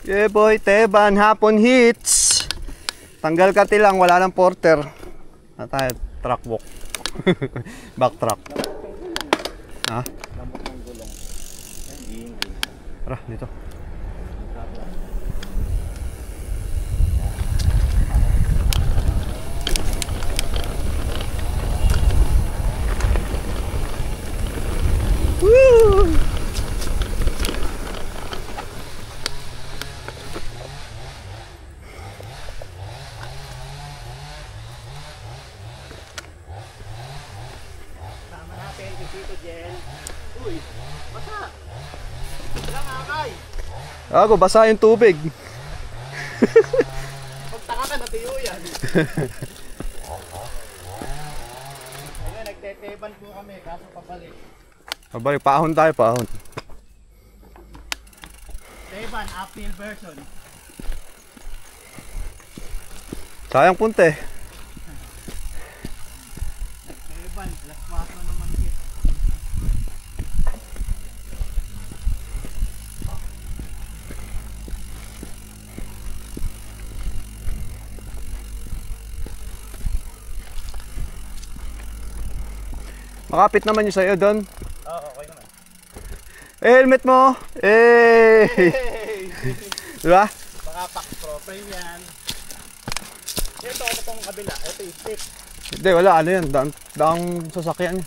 Yeah boy, Teban, hapon hits. Tanggal kati lang, wala nang porter. Na tayo, truck walk. Back truck. Ha? Lamok ng gulong. Tara, dito. Woo! Sama natin si Tito Jen. Uy, basa. Walang akay. Ako, basa yung tubig. Pagtaka ka, natuyo yan. Ayun, nagteteban po kami, kaso pabalik. Mabalik, paahon tayo, paahon. Teban, uphill version. Sayang punte. Teban, plus 4 naman hit. Makapit naman yung sa'yo doon. Oo, okay naman. Helmet mo! Eh! Hey! Diba? Baka pack pro frame yan. Ito, ano pong kabila? Ito yung stick. Hindi, wala. Ano yan? Daang sasakyan.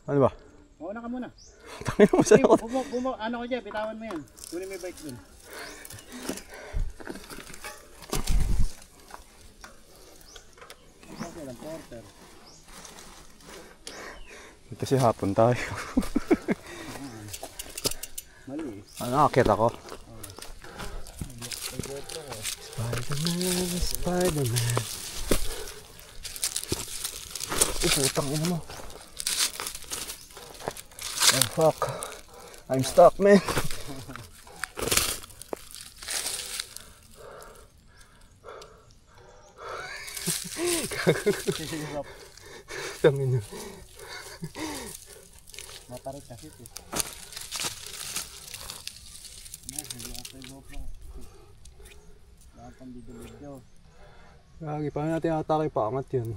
Ano ba? Mauna ka muna. Tangin mo sa'yo. Ano ko dyan, bitawan mo yan. Kunin mo yung bike dun. Kasi hapon tayo. Mali. Ano, akit ako. Spider-Man, Spider-Man. Putang ina mo. Oh fuck. I'm stuck, man. Tangin niyo. Matarik kasi ito. Hindi ako sa GoPro. Lahat ang video-video. Lagi, paano natin atake pa? Angat yan.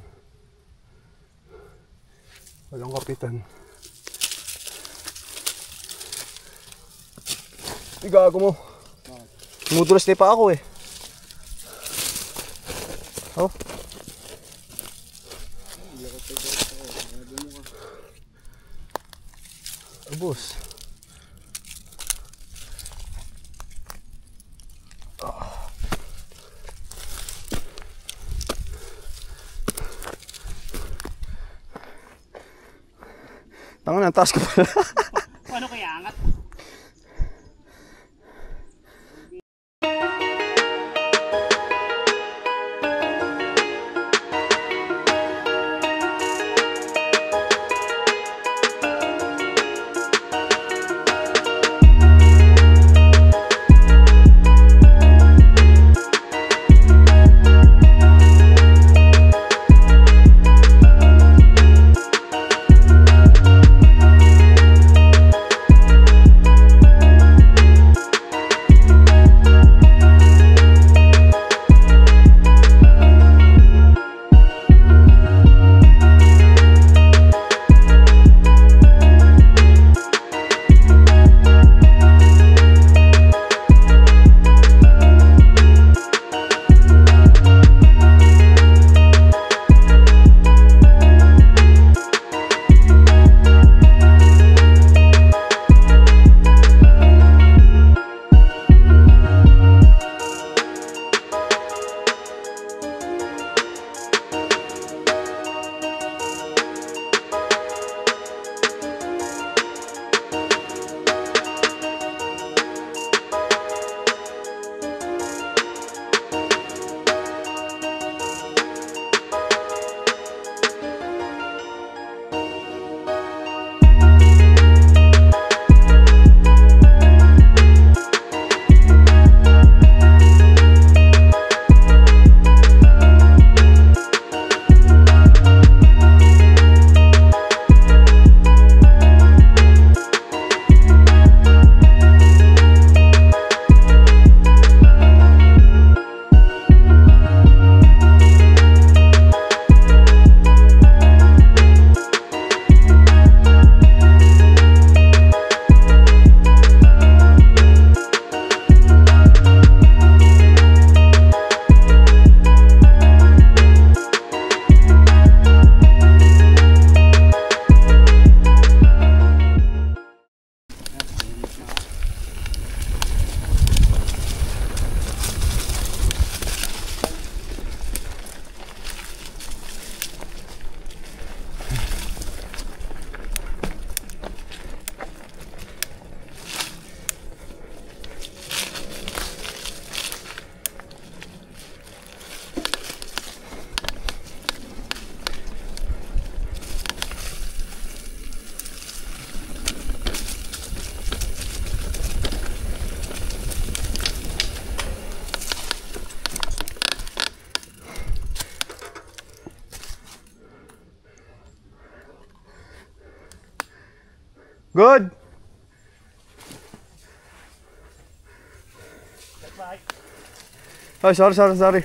Walang kapitan. Igago mo. Tumutulas na pa ako eh. Oh. Ubus. Tangan na, taas ko pala. Paano kaya angat? Good. Oh, sorry.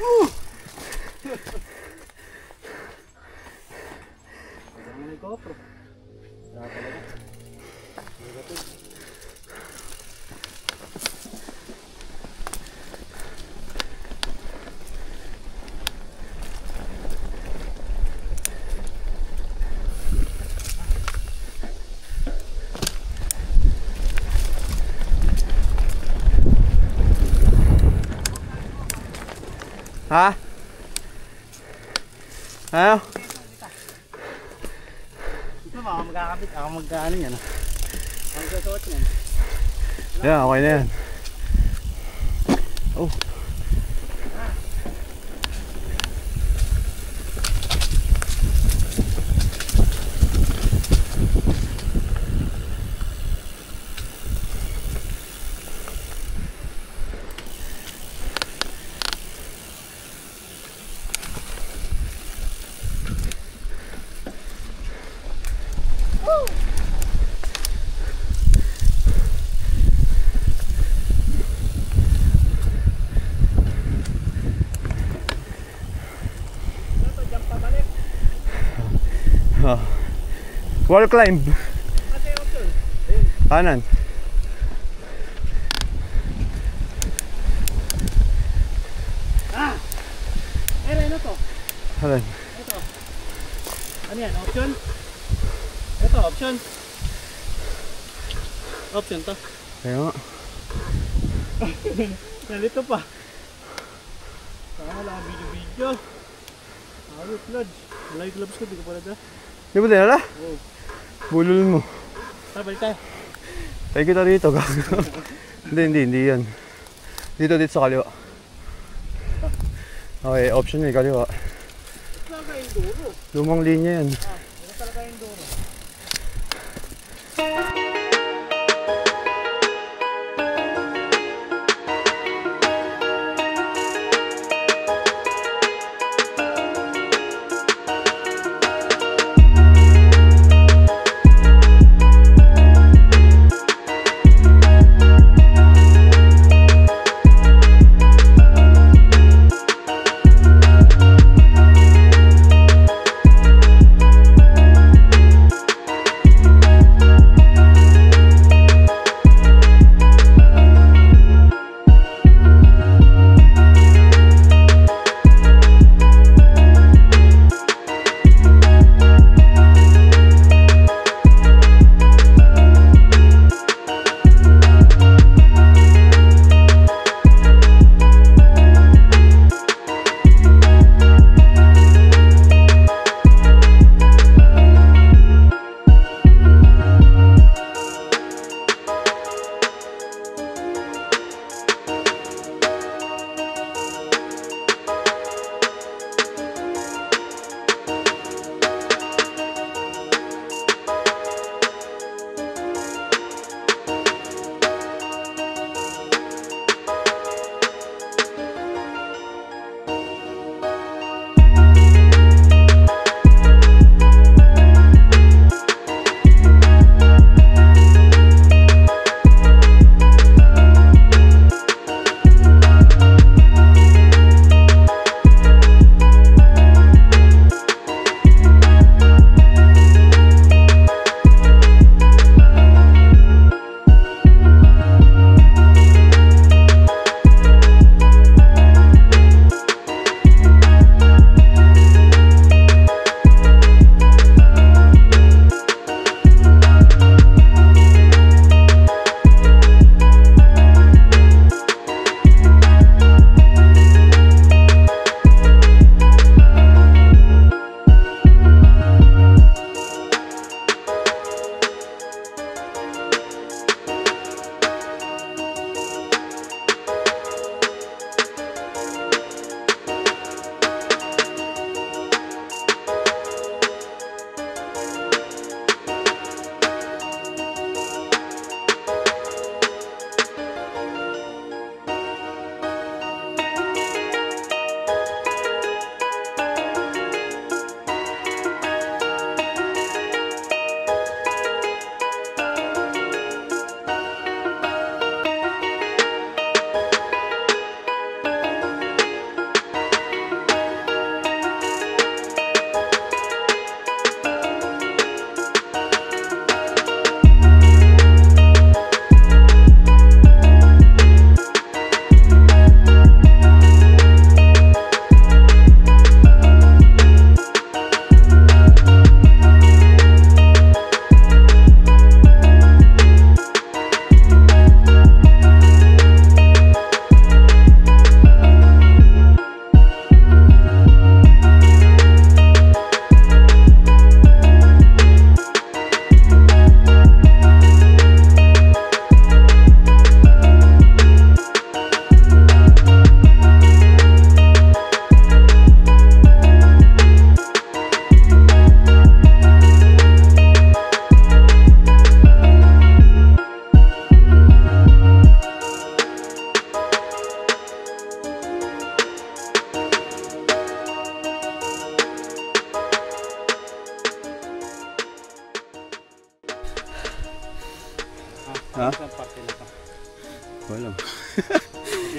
Ha? Ano? Ito baka magkakabit. Ako mag-ano yan. Ang susuot yan. Yan, okay na yan. Oh. Wall climb. Kanan. Ano to? Alin? Ito. Ano yan? Option? Ito, option. Option to. Kaya nga. Nalito pa. Saka wala kang video-video. Ayos, Lodge. Wala yung gloves ko, di ko pala dyan. Di ba dinala? Oo. Bulol mo. Tara, balik tayo. Tayo kita rito. Hindi yan. Dito sa kaliwa. Okay, option may kaliwa. Talaga yung duro. Lumang linya yan. Ito talaga yung duro.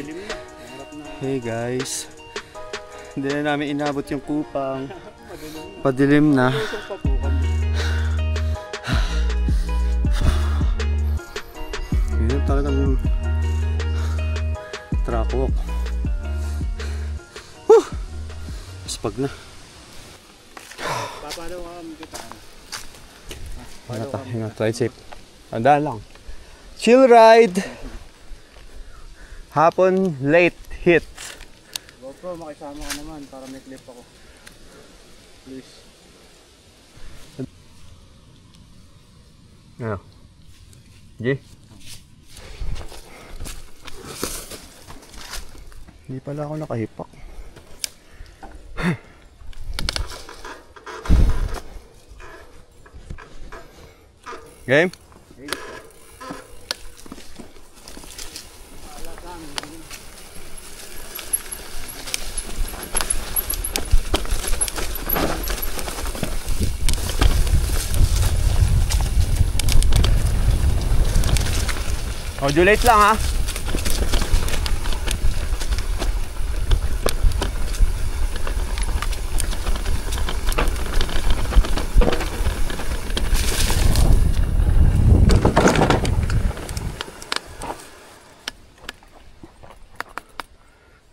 Dilim na. Harap na. Hey guys. Hindi na namin inabot yung kupang. Padilim na. Isang papukan. Yun talagang track walk. Whew! Maspag na. Papalo ka kami kita. Hinga, ride safe. Tandaan lang. Chill ride. Hapon late hit. GoPro, makisama ka naman para may clip ako. Please. Ano? G? Hindi pala ako nakahipak. Game? Modulate lang ha.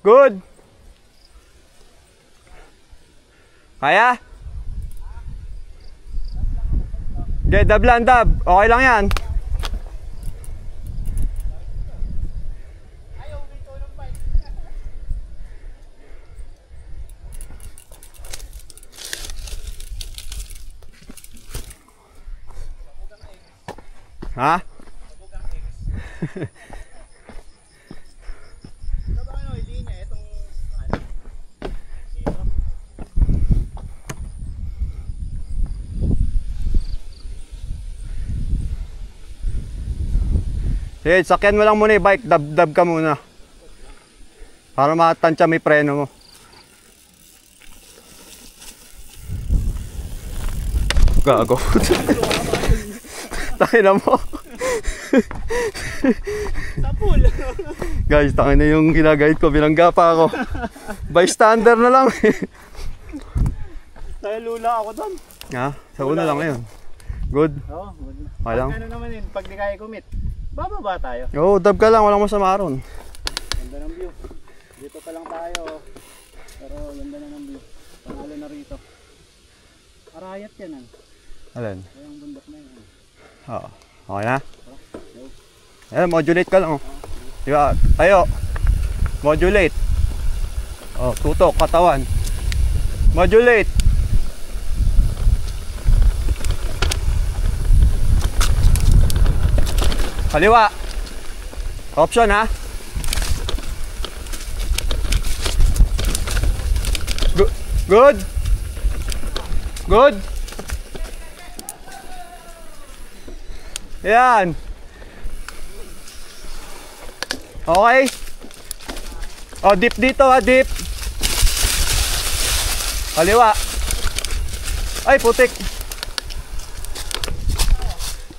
Good. Kaya? Okay, dab lang, dab. Okay lang yan. Ha? Sige, sakyan mo lang muna yung bike, dab ka muna. Para matansya may preno mo. Gago. Tayo na mo. Sapul! Guys, tayo na yung ginagayad ko, binangga pa ako. Bystander na lang. Tayo lula ako doon. Ha? Sa una lang ngayon. Good? Oo, good na. Okay lang? Ano naman yun, pag di kaya commit, bababa tayo. Oo, dab ka lang, walang masama ron. Ganda ng view. Dito pa lang tayo. Pero ganda na ng view. Panalo na rito. Arayat yan ah. Alin? Ayang bundok na yun. Oo. Okay na? Ayan, modulate ka lang. Oh. Diba? Tayo. Modulate. Oh, tutok, katawan. Modulate. Kaliwa. Option ha. Good. Good. Yan. Okay. Oh, dip dito ha, dip. Kaliwa. Ay, putik.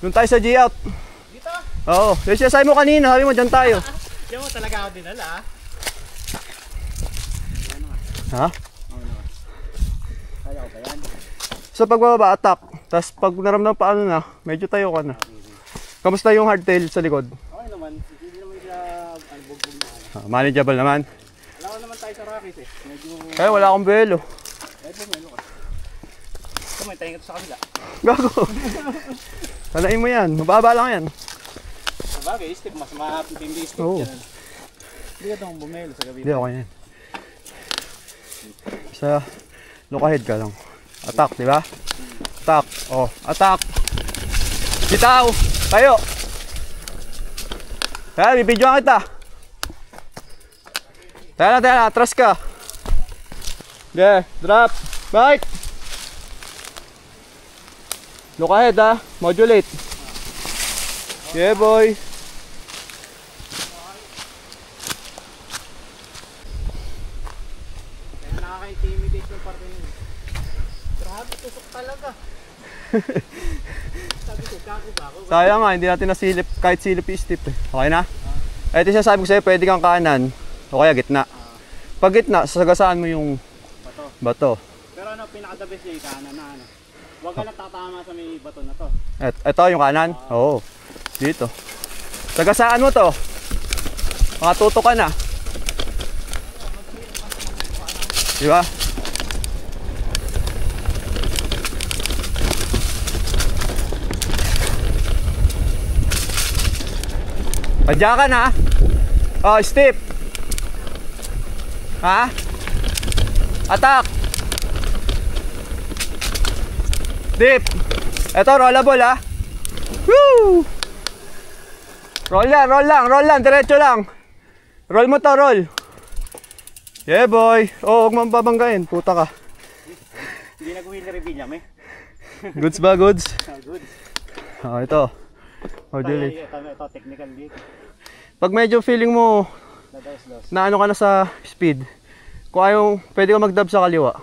Doon tayo sa G-out. Dito? Oo. Yung sinasabi mo kanina, sabi mo dyan tayo. Diyan mo talaga ako dinala ah. Ha? Kaya ko ba yan? So pagbababa, attack. Tapos pag naramdam pa ano na, medyo tayo ka na. Kamusta yung hardtail sa likod? Okay naman. Hindi naman siya bugbog na. Manageable naman. Wala ko naman tayo sa Rockies eh. Medyo... Kaya wala akong belo. Medyo melo ka. Ito may tayo sa kabila. Gago. Talain mo yan. Mababa lang yan. Sabagay, step. Mas matindi step Oo. yan. Hindi ka itong bumelo sa gabi. Hindi, okay yan. Sa look ahead ka lang. Attack, di ba? Attack. Oh, attack. Bitaw. Tayo. Kaya, bibidyoan kita. Tayo na. Atras ka. Okay, drop. Bike. Look ahead ha. Modulate. Yeah, boy. Kaya nakaka-intimidate yung parte yun. Grabe, tusok talaga. Sabi ko, gago ba ako? Sayang nga, hindi natin nasilip, kahit silip i-step eh. Okay na? Ito siya sabi ko sa'yo, pwede kang kanan. O kaya gitna. Pag gitna, sasagasaan mo yung bato. Pero ano, pinaka-the best yung kanan na ano. Huwag ka lang tatama sa may bato na to. Ito yung kanan? Oo. Dito. Sagasaan mo to. Makatuto ka na. Diba? Padya ka na. Oh, step. Ha? Attack. Step. Ito, rollable ha. Woo! Roll lang. Diretso lang. Roll mo to, roll. Yeah, boy. Oh, huwag mong babanggain. Puta ka. Hindi nag-wheel reveal niya, may. Goods ba, goods? Good. Oh, ito. Modulate. Ito, technical dito. Pag medyo feeling mo na ano ka na sa speed, kung ayaw, pwede ka mag-dab sa kaliwa.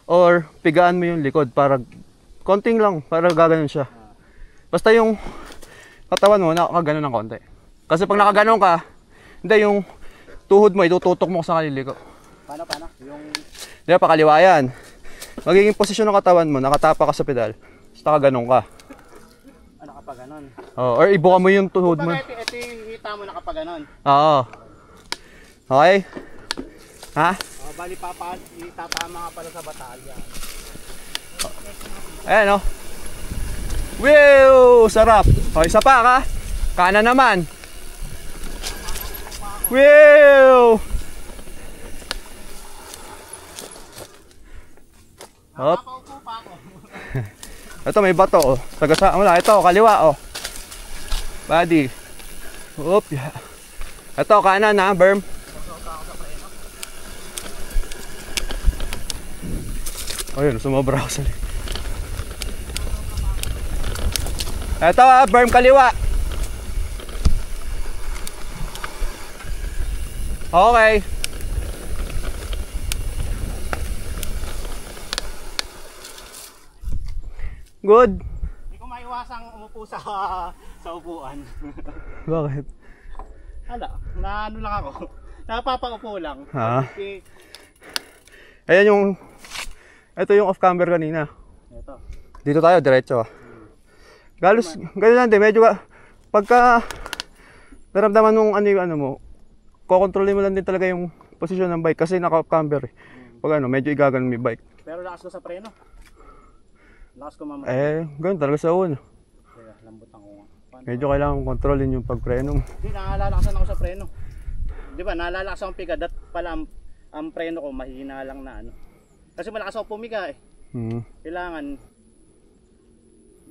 Or pigaan mo yung likod para konting lang, para gaganon siya. Basta yung katawan mo, nakakaganon ng konti. Kasi pag nakaganon ka, hindi yung tuhod mo, itututok mo sa kaliliko. Paano? Yung... Di ba, pakaliwa yan. Magiging posisyon ng katawan mo, nakatapa ka sa pedal. Basta nakaganon ka. Nakapaganon. Oh, or ibuka mo yung tuhod mo. Ito yung hita mo nakapaganon. Oo. Okay? Ha? Bali itatama nga pala sa batalya. Ayan o. Wow! Sarap. O, isa pa ka. Kanan naman. Wow! Hop. Ito may bato oh. Sagasaan mo lang. Ito kaliwa oh. Body. Oop. Ito kanan na berm. Ayun, sumobra ako sa. Ito berm kaliwa. Okay. Good. Hindi ko maiwasang umupo sa upuan. Bakit? Hala, na ano lang ako. Napapaupo lang. Ha? Okay. Ayan yung, ito yung off camber kanina. Ito. Dito tayo, diretso. Galos, ganyan lang din, medyo pagka naramdaman nung ano mo, kokontrolin mo lang din talaga yung posisyon ng bike kasi naka off camber eh. Pag ano, medyo igaganon mo yung bike. Pero lakas ko sa preno. Lakas ko mamaya. Ganun talaga sa una. Kaya, lambutan ko nga. Medyo kailangan kontrolin yung pagpreno mo. Hindi, nakalalakasan ako sa preno. Di ba, nalalakasan akong piga. Dat pala ang preno ko, mahina lang na ano. Kasi malakas ako pumiga eh. Kailangan,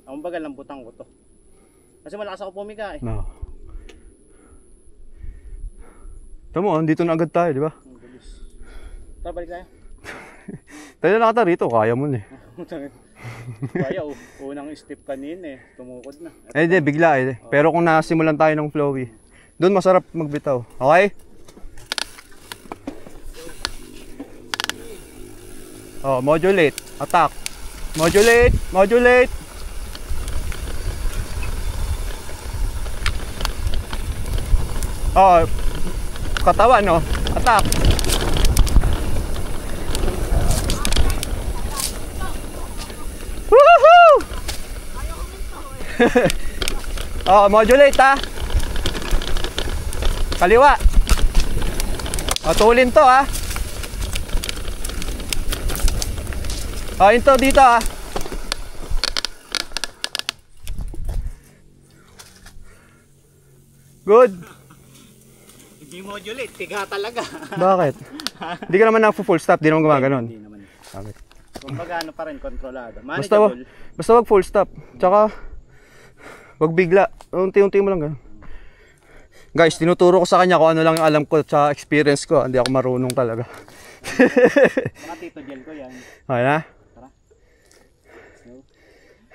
ang bagal lambutan ko to. Kasi malakas ako pumiga eh. No. Tama, dito na agad tayo, di ba? Ang bilis. Tara, balik tayo. Tayo na nakata rito, kaya mo na eh. Kaya, unang step kanina eh. Tumukod na. Hindi, bigla eh. Pero kung nasimulan tayo ng flowy, doon masarap magbitaw. Okay? Oh, modulate. Attack. Modulate. Modulate. Oh, katawan no. Attack. Woohoo! Oh, modulate ha. Kaliwa. Oh, tulin to ha. Oh, into dito ha. Good. Hindi modulate, tiga talaga. Bakit? Hindi ka naman na-full stop, di naman gumaganon. Hindi naman. Bakit? Kumbaga ano pa rin, kontrolado. Basta wag full stop. Tsaka wag bigla. Unti-unti mo lang ganun. Guys, tinuturo ko sa kanya kung ano lang yung alam ko sa experience ko. Hindi ako marunong talaga. Mga tito gel ko yan. Okay na? Tara.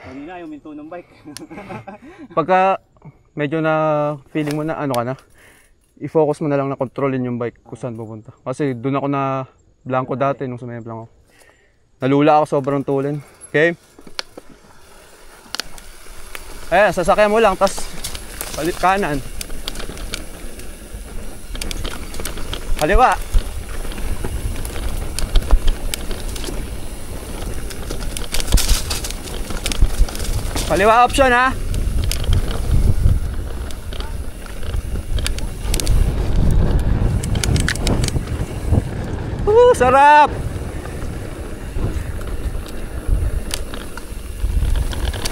Kanina yung minto ng bike. Pagka medyo na feeling mo na ano ka na, i-focus mo na lang na kontrolin yung bike kung saan pupunta. Kasi doon ako na blanco dati nung sumayab lang ako. Nalula ako sobrang tulin. Okay? Ayan, sasakyan mo lang, tas kanan. Kaliwa. Kaliwa option ha. Sarap.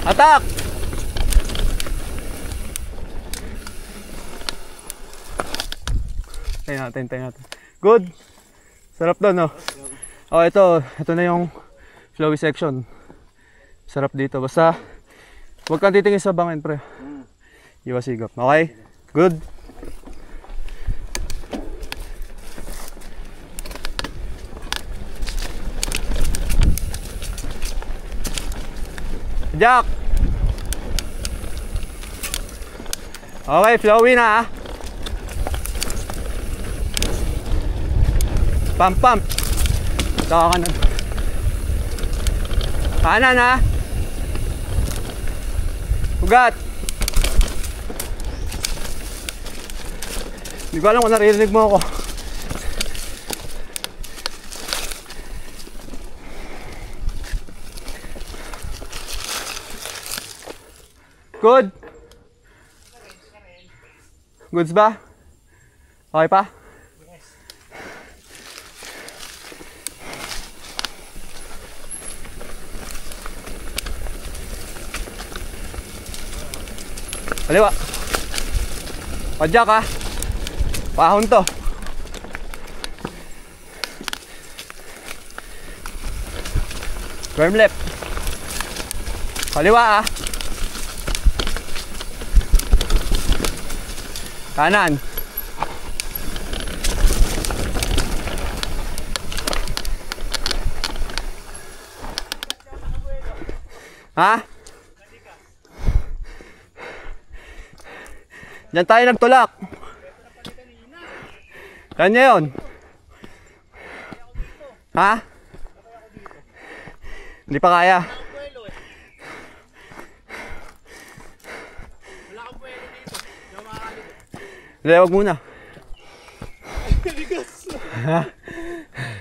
Atak. Tayo natin. Good. Sarap doon, no? Oh, ito na yung flowy section. Sarap dito. Basta huwag kang titingin sa bangin, pre. Iwas higop. Okay? Good. Jack. Okay, flowy na, ah. Pump. Saka kanan. Kanan, ha. Ugat. Hindi ko alam kung naririnig mo ako. Good. Goods ba? Okay pa? Kaliwa. Padyak ha. Pahon to. Firm left. Kaliwa ha. Kanan. Ha? Diyan tayo nagtulak. Kanya yun. Ha? Hindi pa kaya. Hindi, wag muna.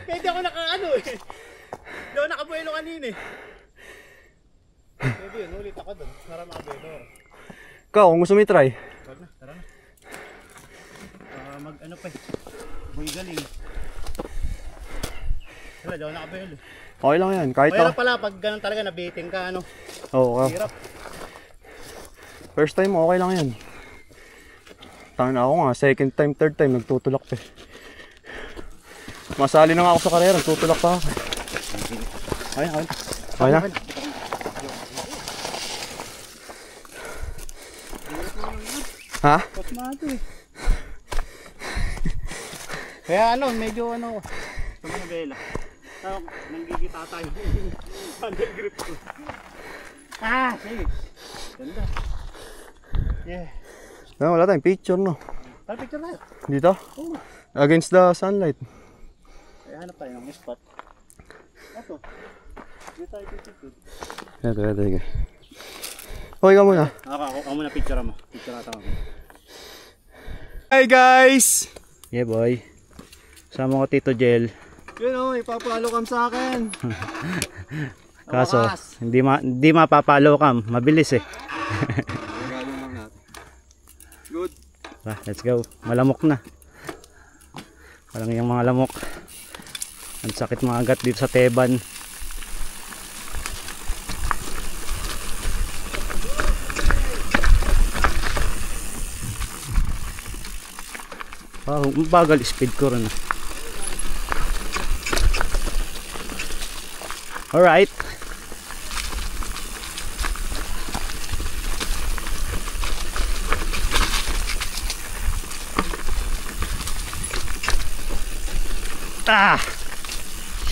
Pwede ako nakaano eh. Hindi ako nakabuelo kanina eh. Pwede yun, ulit ako doon. Para makabuelo. Ikaw, kung gusto mo i-try. Wag na, tara na. Mag ano pa eh. Buhay galing. Wala, di ako nakabuelo. Okay lang yan, kahit Mahirap pala pag ganun talaga nabitin ka ano. Oo, Hirap. first time okay lang yan. Tangin ako nga, second time, third time, nagtutulak pa eh. Masali na nga ako sa karera, nagtutulak pa ako. Okay na? Ha? Pasmato eh. Kaya ano, medyo ano, sa mga bela. Nanggigita tayo. Under grip ko. Sige. Ganda. Yeah. No, wala tayong picture, no? Tara, picture tayo. Dito? Oo. Against the sunlight. Kaya hanap tayo ng spot. Ito. Dito tayo picture. Ito. Okay ka muna. Ako muna picture mo. Picture ata ako. Hi guys! Yeah boy. Sama ko Tito Jel. Yun o, ipapalo kam sa akin. Kaso, hindi mapapalo kam. Mabilis eh. Good. Let's go. Malamok na. Walang yung mga lamok. Ang sakit mga agat dito sa Teban. Bagal speed ko rin. Alright.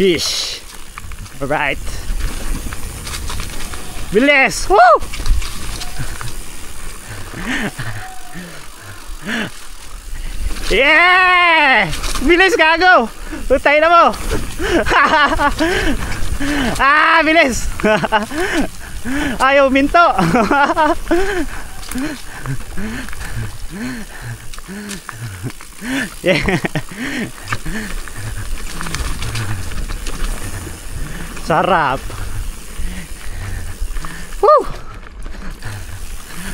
Sheesh. Alright. Bilis! Woo! Yeah! Bilis gago! Tutay na mo! Bilis! Ayaw minto! Yeah. Sarap. Woo!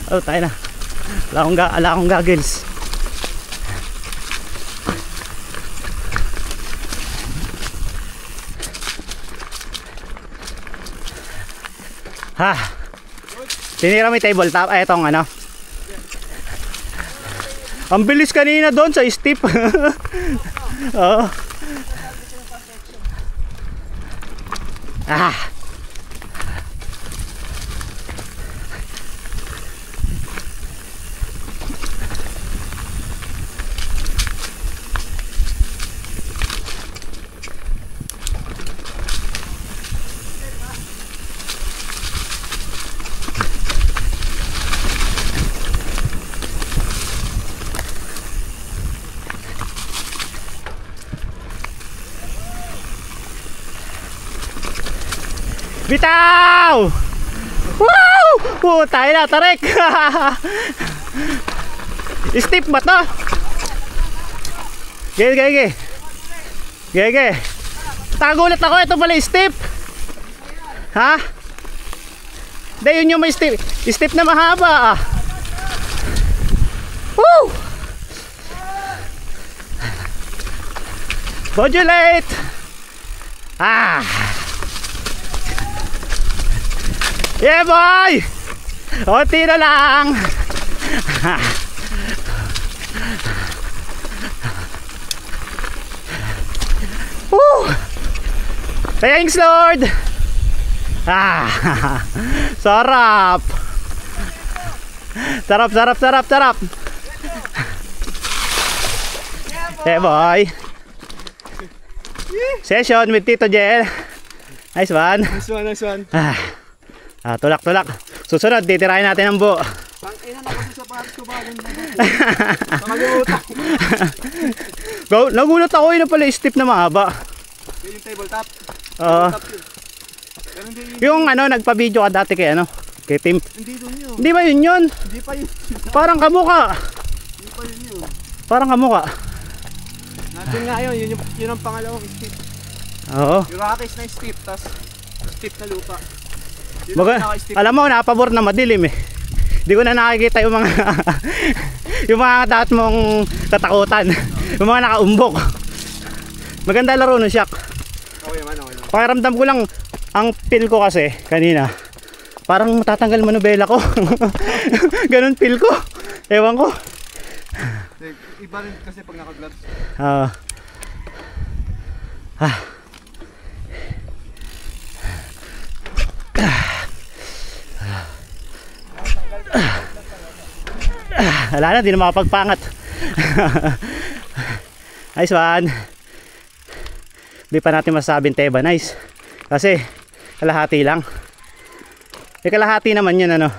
Oh, tayo na. Wala akong goggles. Ha. Tinira mo yung tabletop. Ay, itong ano. Ang bilis kanina doon sa steep. Oo. Ah. Bitaw! Wow! Tayo na, tarik! Steep ba to? Gege. Tagulat ako, ito pala steep. Ha? Hindi, yun yung may steep. Steep na mahaba. Woo! Modulate! Ah! Yeah boy! Onti na lang! Woo! Thanks Lord! Ah! Sarap! Sarap! Yeah boy! Session with Tito Jel. Nice one! Nice one. Tulak. Susunod, titirahin natin ang buo. Tangina na kasi sa pares ko ba? Nagulat ako yun na pala steep na mahaba. Yung tabletop? Yung ano, nagpa-video ka dati kay ano? Kay Tim? Hindi doon yun. Hindi ba yun yun? Hindi pa yun. Parang kamukha. Hindi pa yun. Parang kamukha. Natin nga yun ang pangalawang steep. Oo. Yung Rockies na steep, tas steep na lupa. Alam mo, napabor na madilim eh. Hindi ko na nakikita yung mga yung mga dapat mong katakutan. Yung mga nakaumbok. Maganda laro no, Shaq. Okay naman. Pakiramdam ko lang, ang feel ko kasi kanina, parang matatanggal manubela ko. Ganun feel ko. Ewan ko. Iba rin kasi pag naka-gloves. Wala na, di na makapagpangat. Nice one. Di pa natin masasabing teba nice kasi kalahati lang. Kalahati naman yun ano.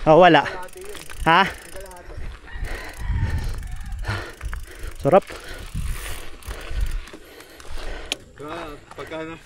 Wala. Ha? Sarap. Pagka